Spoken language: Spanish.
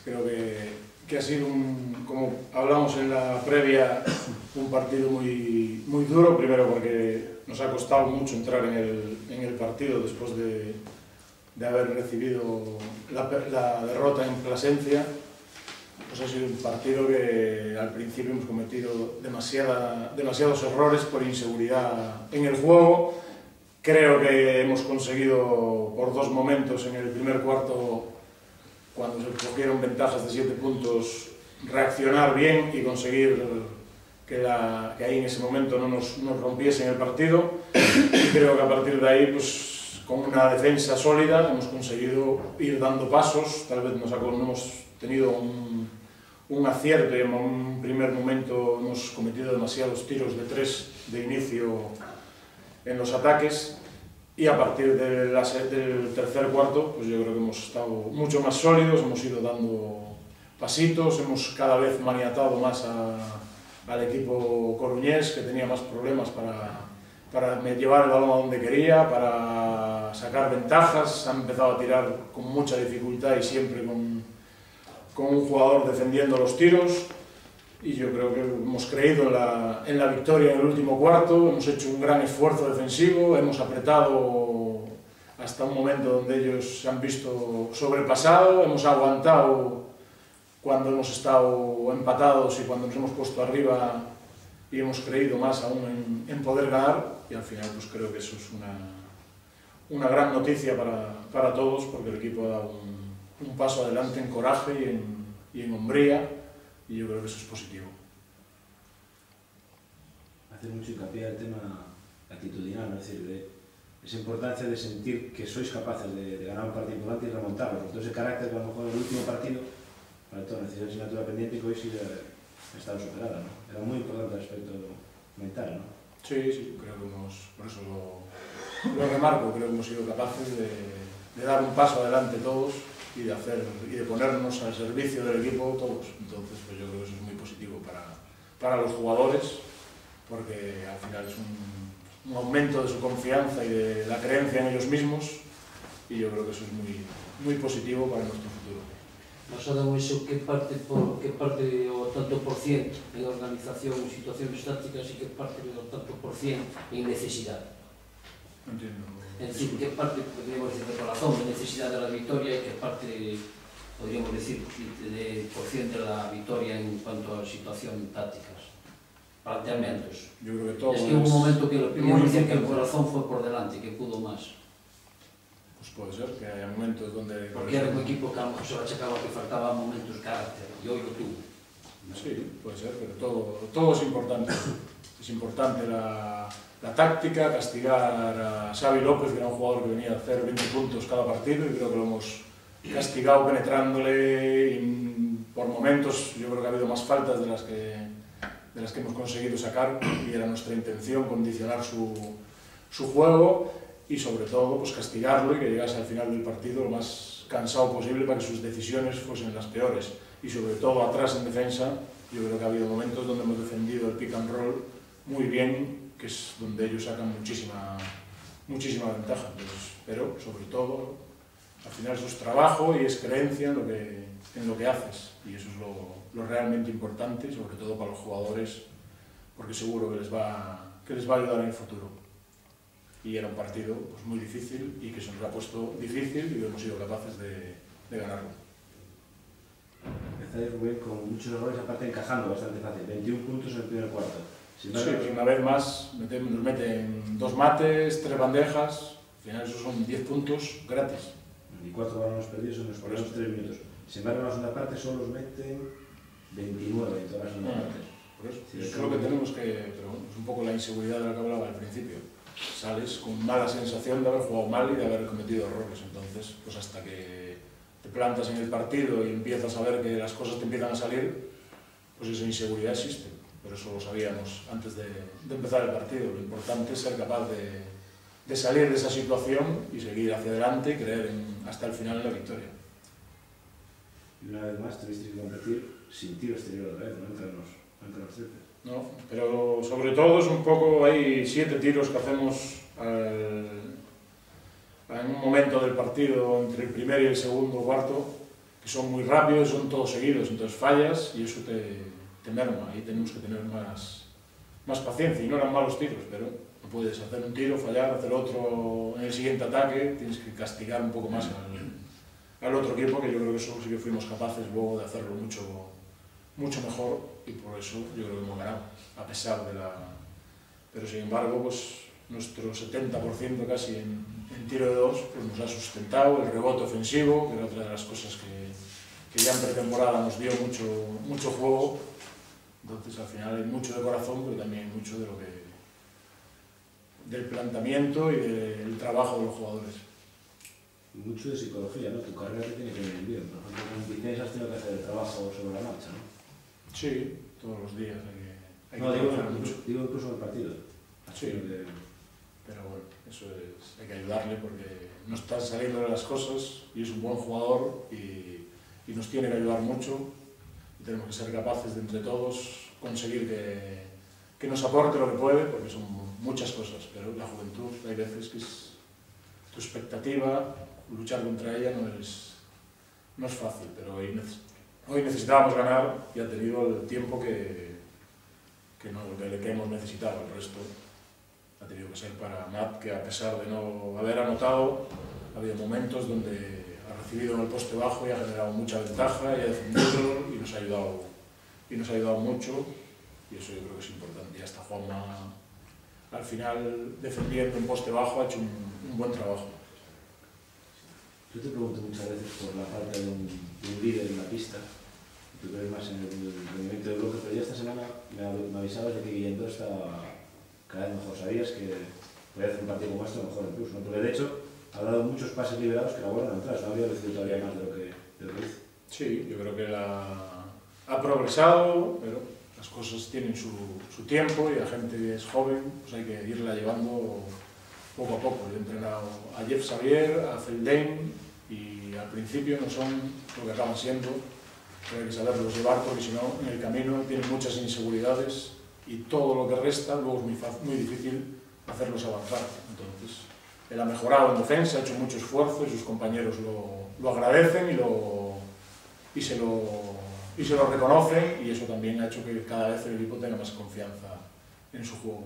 Creo que ha sido, como hablamos en la previa, un partido muy duro, primero porque nos ha costado mucho entrar en el partido después de haber recibido la derrota en Plasencia. Pues ha sido un partido que al principio hemos cometido demasiados errores por inseguridad en el juego. Creo que hemos conseguido por dos momentos en el primer cuarto, cuando se cogieron ventajas de 7 puntos, reaccionar bien y conseguir que ahí en ese momento no nos rompiesen el partido. Y creo que a partir de ahí, pues, con una defensa sólida, hemos conseguido ir dando pasos. Tal vez no hemos tenido un acierto y en un primer momento hemos cometido demasiados tiros de 3 de inicio en los ataques. Y a partir del tercer cuarto, pues yo creo que hemos estado mucho más sólidos, hemos ido dando pasitos, hemos cada vez maniatado más al equipo coruñés, que tenía más problemas para llevar el balón a donde quería, para sacar ventajas. Han empezado a tirar con mucha dificultad y siempre con un jugador defendiendo los tiros. Y yo creo que hemos creído en la victoria en el último cuarto, hemos hecho un gran esfuerzo defensivo, hemos apretado hasta un momento donde ellos se han visto sobrepasados, hemos aguantado cuando hemos estado empatados y cuando nos hemos puesto arriba, y hemos creído más aún en poder ganar. Y al final pues creo que eso es una gran noticia para todos, porque el equipo ha dado un paso adelante en coraje y en hombría. Y yo creo que eso es positivo. Hace mucho hincapié el tema actitudinal, es decir, de esa importancia de sentir que sois capaces de ganar un partido importante y remontarlo, porque todo ese carácter que a lo mejor en el último partido, para toda necesidad de asignatura pendiente, que hoy sí ha estado superada, ¿no? Era muy importante el aspecto mental, ¿no? Sí, creo que por eso lo remarco, creo que hemos sido capaces de dar un paso adelante todos y de ponernos al servicio del equipo todos. Entonces pues yo creo que eso es muy positivo para los jugadores, porque al final es un aumento de su confianza y de la creencia en ellos mismos, y yo creo que eso es muy positivo para nuestro futuro. Basado en eso, ¿qué parte o tanto por cien en organización en situaciones tácticas y qué parte o tanto por cien en necesidad? No entiendo. Es decir, ¿qué parte, podríamos decir, de corazón, de necesidad de la victoria y qué parte, podríamos decir, de por cien de la victoria en cuanto a situación tácticas? Planteamientos. Yo creo que todo es que hubo un momento que podríamos decir que el corazón fue por delante, que pudo más. Pues puede ser que haya momentos donde... Porque era un equipo que a lo mejor se achacaba que faltaba momentos de carácter, y hoy lo tuvo. Sí, puede ser, pero todo es importante. Es importante la táctica, castigar a Xavi López, que era un jugador que venía a hacer 20 puntos cada partido, y creo que lo hemos castigado penetrándole, y por momentos yo creo que ha habido más faltas de las que hemos conseguido sacar, y era nuestra intención condicionar su juego y sobre todo pues castigarlo y que llegase al final del partido lo más cansado posible para que sus decisiones fuesen las peores. Y sobre todo atrás en defensa, yo creo que ha habido momentos donde hemos defendido el pick and roll muy bien, que es donde ellos sacan muchísima ventaja. Entonces, pero sobre todo, al final eso es trabajo y es creencia en lo que haces, y eso es lo realmente importante, sobre todo para los jugadores, porque seguro que les va a ayudar en el futuro. Y era un partido pues, muy difícil, y que se nos ha puesto difícil y hemos sido capaces de ganarlo. Empezáis, Rubén, con muchos errores, aparte encajando bastante fácil. 21 puntos en el primer cuarto. Sí, una vez más nos meten 2 mates, 3 bandejas, al final esos son 10 puntos gratis. Y 4 balones perdidos en los primeros 3 minutos. Sin embargo, en la segunda parte solo os meten 29 en todas las segunda partes. Por eso, sí, creo que tenemos pero bueno, es un poco la inseguridad de la que hablaba al principio. Sales con mala sensación de haber jugado mal y de haber cometido errores. Entonces, pues hasta que te plantas en el partido y empiezas a ver que las cosas te empiezan a salir, pues esa inseguridad existe. Pero eso lo sabíamos antes de empezar el partido. Lo importante es ser capaz de salir de esa situación y seguir hacia adelante y creer hasta el final en la victoria. Y una vez más tuvisteis que competir sin tiro exterior otra vez, no entre los triples. No, pero sobre todo es un poco, hay 7 tiros que hacemos en un momento del partido entre el primer y el segundo cuarto, son muy rápidos, son todos seguidos, entonces fallas y eso te merma. Ahí tenemos que tener más paciencia, y no eran malos tiros, pero no puedes hacer un tiro, fallar, hacer otro en el siguiente ataque, tienes que castigar un poco más al otro equipo, que yo creo que eso sí que fuimos capaces luego de hacerlo mucho mejor, y por eso yo creo que hemos ganado, a pesar de la... Pero sin embargo, pues nuestro 70% casi en tiro de dos pues nos ha sustentado, el rebote ofensivo, que era otra de las cosas que ya en pretemporada nos dio mucho juego. Entonces al final hay mucho de corazón, pero también mucho de del planteamiento y del trabajo de los jugadores. Mucho de psicología, ¿no? Tu carrera te tiene que venir bien. Por ejemplo, con Vitesse has tenido que hacer el trabajo sobre la marcha, ¿no? Sí, todos los días hay que trabajar mucho. Digo incluso en el partido. Sí, pero bueno, eso es, hay que ayudarle porque no están saliendo de las cosas y es un buen jugador y nos tiene que ayudar mucho. Y tenemos que ser capaces de entre todos conseguir que nos aporte lo que puede, porque son muchas cosas, pero la juventud hay veces que es tu expectativa, luchar contra ella no es fácil, pero hoy necesitábamos ganar y ha tenido el tiempo que hemos necesitado. El resto ha tenido que ser para Matt, que a pesar de no haber anotado, ha habido momentos donde ha recibido en el poste bajo y ha generado mucha ventaja y ha defendido y nos ha ayudado mucho, y eso yo creo que es importante. Y hasta Juanma, al final, defendiendo en poste bajo, ha hecho un buen trabajo. Yo te pregunto muchas veces por la falta de un líder en la pista. Tú crees más en el movimiento de bloque, pero ya esta semana me avisabas de que Guillén estaba cada vez mejor. Sabías que podía hacer un partido como este, mejor incluso, ¿no? Porque de hecho ha dado muchos pases liberados que la bola no entra, no habría recibido todavía más de lo que hizo. Sí, yo creo que ha progresado, pero las cosas tienen su tiempo y la gente es joven, pues hay que irla llevando poco a poco. Yo he entrenado a Jeff Xavier, a Feldain, y al principio no son lo que acaban siendo, pero hay que saberlos llevar porque si no, en el camino tienen muchas inseguridades y todo lo que resta luego es muy difícil hacerlos avanzar. Entonces, él ha mejorado en defensa, ha hecho mucho esfuerzo y sus compañeros lo agradecen y se lo reconocen, y eso también ha hecho que cada vez el equipo tenga más confianza en su juego.